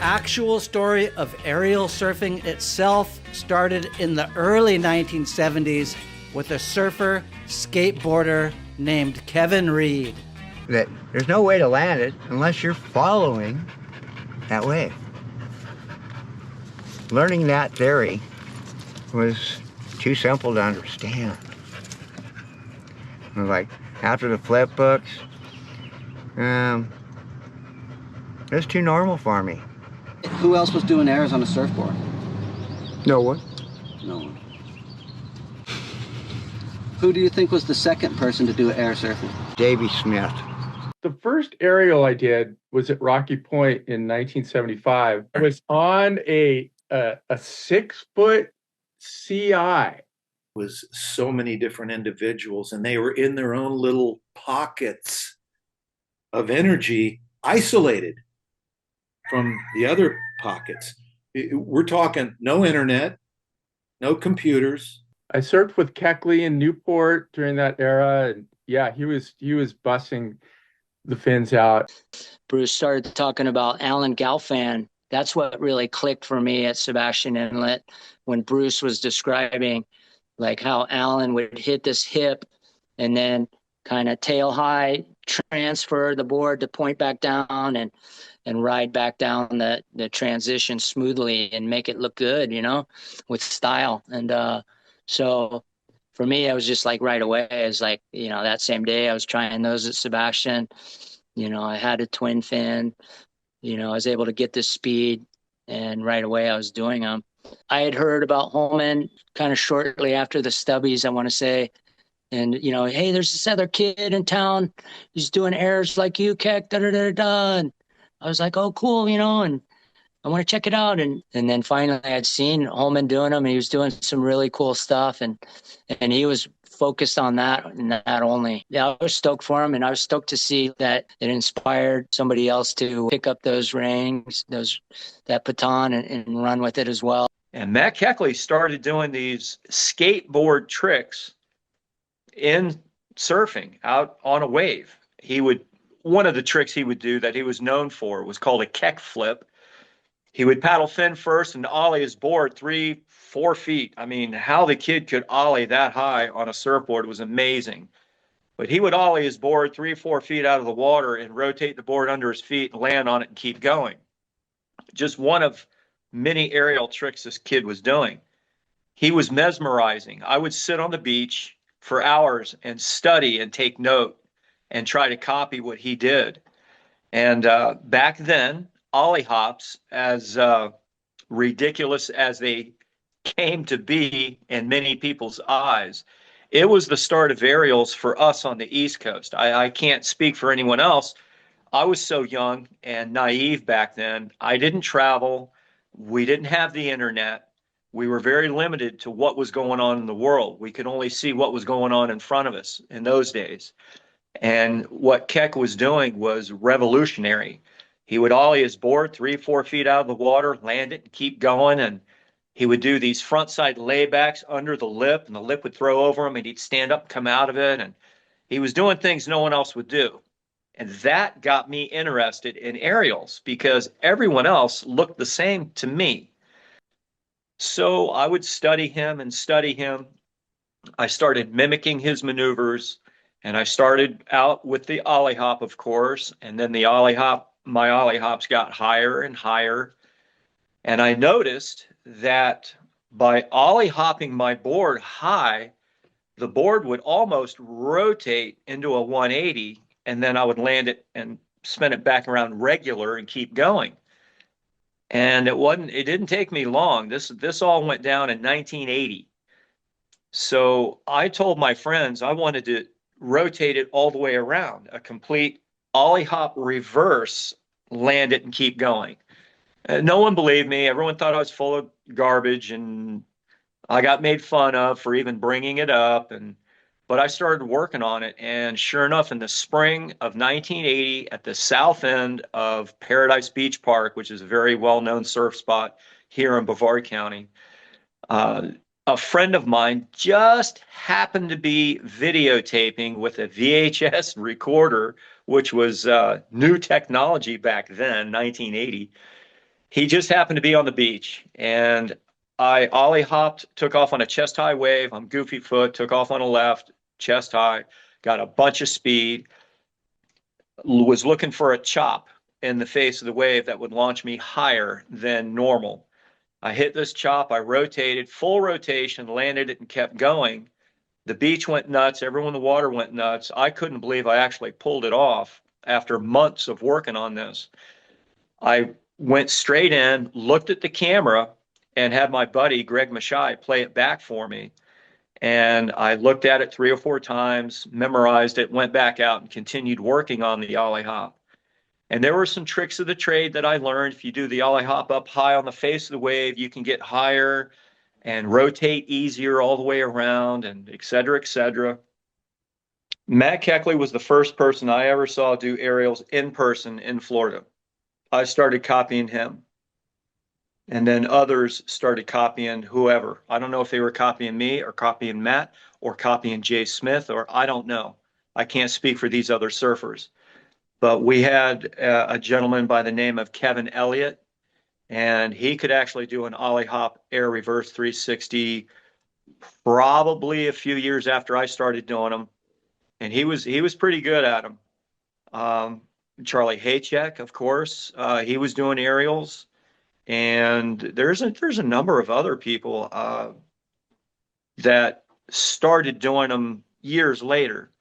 actual story of aerial surfing itself started in the early 1970s with a surfer skateboarder named Kevin Reed. That there's no way to land it unless you're following that wave. Learning that theory was too simple to understand. Like after the flip books, it was too normal for me. Who else was doing airs on a surfboard? No one. No one. Who do you think was the second person to do air surfing? Davy Smith. The first aerial I did was at Rocky Point in 1975. I was on a 6-foot CI. Was so many different individuals, and they were in their own little pockets of energy, isolated from the other pockets. We're talking no internet, no computers. I surfed with Keckley in Newport during that era, and yeah, he was busting the fins out. Bruce started talking about Alan Galfan. That's what really clicked for me at Sebastian Inlet when Bruce was describing like how Alan would hit this hip and then kind of tail high, transfer the board to point back down and ride back down the transition smoothly and make it look good, with style. And so for me, I was just like right away, it's like, that same day I was trying those at Sebastian. I had a twin fin, I was able to get this speed, and right away I was doing them. I had heard about Holeman kind of shortly after the Stubbies, I want to say. And, hey, there's this other kid in town. He's doing airs like you, Keck, da-da-da-da. And I was like, oh, cool, and I want to check it out. And then finally I'd seen Holeman doing them, and he was doing some really cool stuff. And he was focused on that and that only. Yeah, I was stoked for him, and I was stoked to see that it inspired somebody else to pick up those rings, that baton, and run with it as well. And Matt Kechele started doing these skateboard tricks in surfing out on a wave. One of the tricks he would do that he was known for was called a keck flip. He would paddle fin first and ollie his board 3-4 feet. I mean, how the kid could ollie that high on a surfboard was amazing. But he would ollie his board 3-4 feet out of the water and rotate the board under his feet and land on it and keep going. Just one of many aerial tricks this kid was doing. He was mesmerizing. I would sit on the beach for hours and study and take note and try to copy what he did. And back then, ollie hops, as ridiculous as they came to be in many people's eyes, it was the start of aerials for us on the East Coast. I can't speak for anyone else. I was so young and naive back then. I didn't travel. We didn't have the internet. We were very limited to what was going on in the world. We could only see what was going on in front of us in those days. And what Keck was doing was revolutionary. He would ollie his board 3-4 feet out of the water, land it, and keep going. And he would do these front side laybacks under the lip, and the lip would throw over him, and he'd stand up and come out of it. And he was doing things no one else would do. And that got me interested in aerials because everyone else looked the same to me. So I would study him and study him. I started mimicking his maneuvers, and I started out with the ollie hop, of course, and then my ollie hops got higher and higher. And I noticed that by ollie hopping my board high, the board would almost rotate into a 180, and then I would land it and spin it back around regular and keep going. And it didn't take me long. This all went down in 1980. So I told my friends I wanted to rotate it all the way around, a complete ollie hop reverse, land it and keep going. No one believed me. Everyone thought I was full of garbage, and I got made fun of for even bringing it up. But I started working on it, and sure enough, in the spring of 1980, at the south end of Paradise Beach Park, which is a very well-known surf spot here in Brevard County, a friend of mine just happened to be videotaping with a VHS recorder, which was new technology back then, 1980. he just happened to be on the beach, and I ollie hopped, took off on a chest high wave. I'm goofy foot, took off on a left, chest high, got a bunch of speed, was looking for a chop in the face of the wave that would launch me higher than normal. I hit this chop, I rotated, full rotation, landed it and kept going. The beach went nuts, everyone in the water went nuts. I couldn't believe I actually pulled it off after months of working on this. I went straight in, looked at the camera, and had my buddy Greg Mashai play it back for me. And I looked at it 3 or 4 times, memorized it, went back out and continued working on the ollie hop. And there were some tricks of the trade that I learned. If you do the ollie hop up high on the face of the wave, you can get higher and rotate easier all the way around, and et cetera, et cetera. Matt Keckley was the first person I ever saw do aerials in person in Florida. I started copying him. And then others started copying whoever. I don't know if they were copying me or copying Matt or copying Jay Smith, or I don't know. I can't speak for these other surfers. But we had a gentleman by the name of Kevin Elliott, and he could actually do an ollie hop air reverse 360 probably a few years after I started doing them. And he was pretty good at them. Charlie Haycheck, of course, he was doing aerials. And there's a number of other people that started doing them years later.